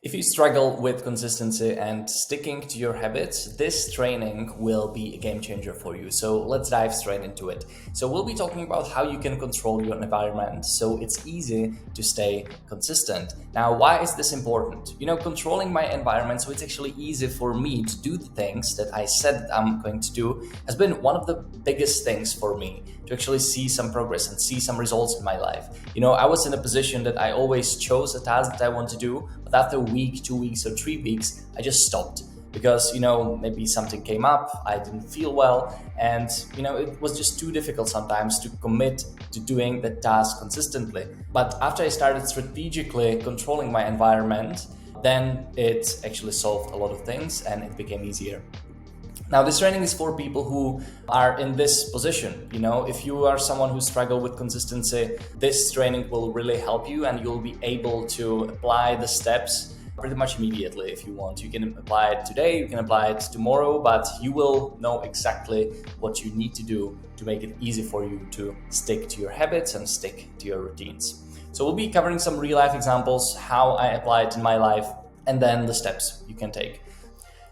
If you struggle with consistency and sticking to your habits, this training will be a game changer for you. So let's dive straight into it. So we'll be talking about how you can control your environment so it's easy to stay consistent. Now, why is this important? Controlling my environment so it's actually easy for me to do the things that I said I'm going to do has been one of the biggest things for me to actually see some progress and see some results in my life. I was in a position that I always chose a task that I want to do, but after a week, 2 weeks, or 3 weeks, I just stopped because, maybe something came up, I didn't feel well, and, it was just too difficult sometimes to commit to doing the task consistently. But after I started strategically controlling my environment, then it actually solved a lot of things and it became easier. Now, this training is for people who are in this position. If you are someone who struggles with consistency, this training will really help you and you'll be able to apply the steps pretty much immediately if you want. You can apply it today, you can apply it tomorrow, but you will know exactly what you need to do to make it easy for you to stick to your habits and stick to your routines. So we'll be covering some real life examples, how I apply it in my life, and then the steps you can take.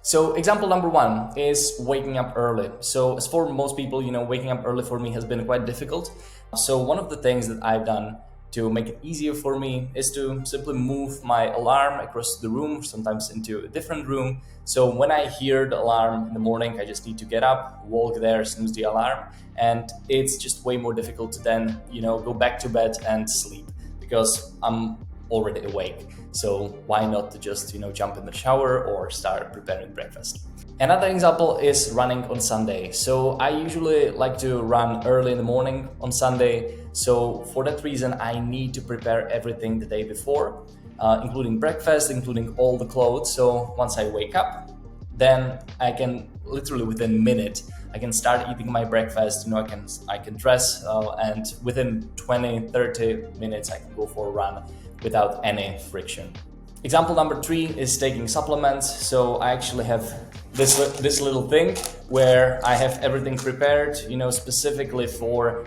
So example number one is waking up early. So as for most people, waking up early for me has been quite difficult. So one of the things that I've done to make it easier for me is to simply move my alarm across the room, sometimes into a different room. So when I hear the alarm in the morning, I just need to get up, walk there, snooze the alarm. And it's just way more difficult to then, go back to bed and sleep because I'm already awake. So why not to just, jump in the shower or start preparing breakfast? Another example is running on Sunday. So I usually like to run early in the morning on Sunday. So for that reason, I need to prepare everything the day before, including breakfast, including all the clothes. So once I wake up, then I can literally within a minute, I can start eating my breakfast, I can dress and within 20-30 minutes, I can go for a run without any friction. Example number 3 is taking supplements. So I actually have this little thing where I have everything prepared, specifically for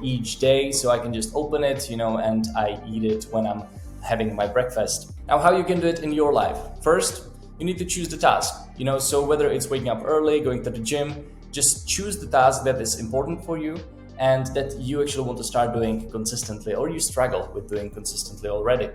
each day. So I can just open it, and I eat it when I'm having my breakfast. Now, how you can do it in your life? First, you need to choose the task, so whether it's waking up early, going to the gym, just choose the task that is important for you and that you actually want to start doing consistently, or you struggle with doing consistently already.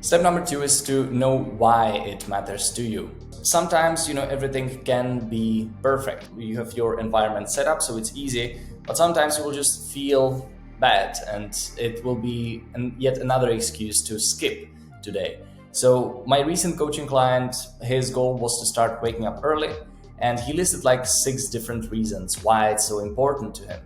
Step number 2 is to know why it matters to you. Sometimes, everything can be perfect. You have your environment set up, so it's easy, but sometimes you will just feel bad and it will be yet another excuse to skip today. So my recent coaching client, his goal was to start waking up early, and he listed like 6 different reasons why it's so important to him.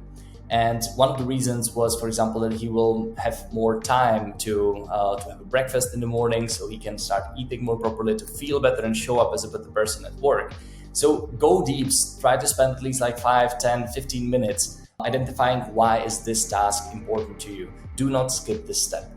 And one of the reasons was, for example, that he will have more time to have a breakfast in the morning so he can start eating more properly, to feel better and show up as a better person at work. So go deep, try to spend at least like 5, 10, 15 minutes identifying why is this task important to you. Do not skip this step.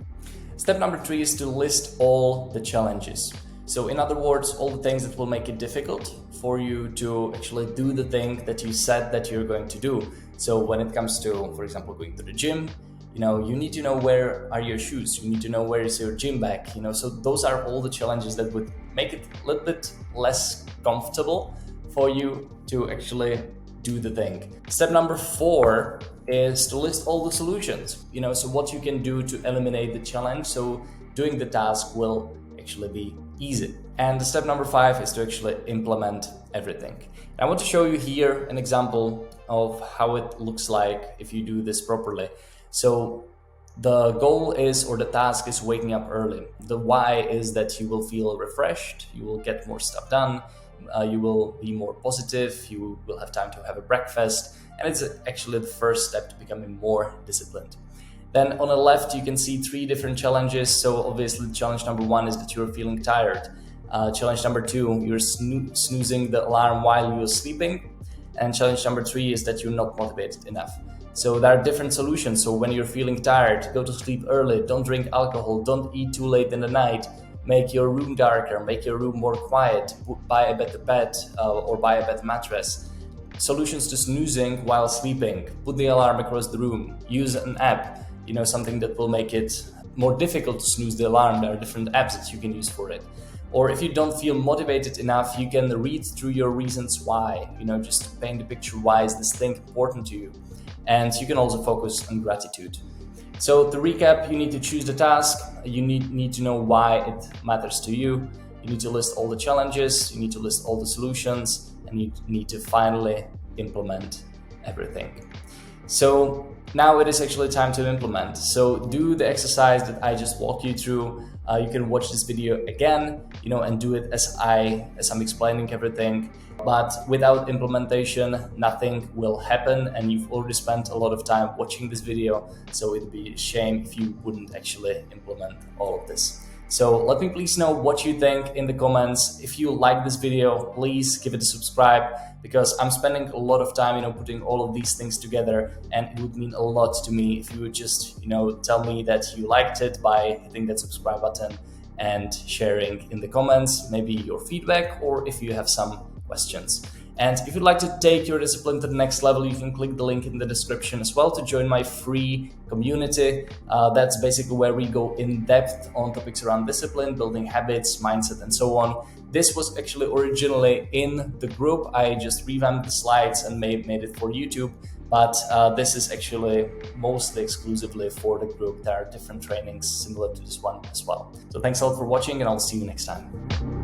Step number 3 is to list all the challenges. So in other words, all the things that will make it difficult for you to actually do the thing that you said that you're going to do. So when it comes to, for example, going to the gym, you need to know where are your shoes. You need to know where is your gym bag. So those are all the challenges that would make it a little bit less comfortable for you to actually do the thing. Step number 4 is to list all the solutions. So what you can do to eliminate the challenge. So doing the task will actually be easy. And step number 5 is to actually implement everything. And I want to show you here an example of how it looks like if you do this properly. So the goal is, or the task is, waking up early. The why is that you will feel refreshed, you will get more stuff done, you will be more positive, you will have time to have a breakfast, and it's actually the first step to becoming more disciplined. Then on the left, you can see 3 different challenges. So obviously challenge number 1 is that you're feeling tired. Challenge number 2, you're snoozing the alarm while you're sleeping. And challenge number 3 is that you're not motivated enough. So there are different solutions. So when you're feeling tired, go to sleep early, don't drink alcohol, don't eat too late in the night, make your room darker, make your room more quiet, buy a better bed or buy a better mattress. Solutions to snoozing while sleeping, put the alarm across the room, use an app, something that will make it more difficult to snooze the alarm, there are different apps that you can use for it. Or if you don't feel motivated enough, you can read through your reasons why, just paint the picture, why is this thing important to you? And you can also focus on gratitude. So to recap, you need to choose the task, you need to know why it matters to you, you need to list all the challenges, you need to list all the solutions, and you need to finally implement everything. So now it is actually time to implement. So do the exercise that I just walked you through. You can watch this video again, and do it as I'm explaining everything. But without implementation, nothing will happen, and you've already spent a lot of time watching this video, so it'd be a shame if you wouldn't actually implement all of this. So let me please know what you think in the comments. If you like this video, please give it a subscribe, because I'm spending a lot of time, putting all of these things together, and it would mean a lot to me if you would just, tell me that you liked it by hitting that subscribe button and sharing in the comments, maybe your feedback, or if you have some questions. And if you'd like to take your discipline to the next level, you can click the link in the description as well to join my free community. That's basically where we go in depth on topics around discipline, building habits, mindset, and so on. This was actually originally in the group. I just revamped the slides and made it for YouTube. But this is actually mostly exclusively for the group. There are different trainings similar to this one as well. So thanks a lot for watching, and I'll see you next time.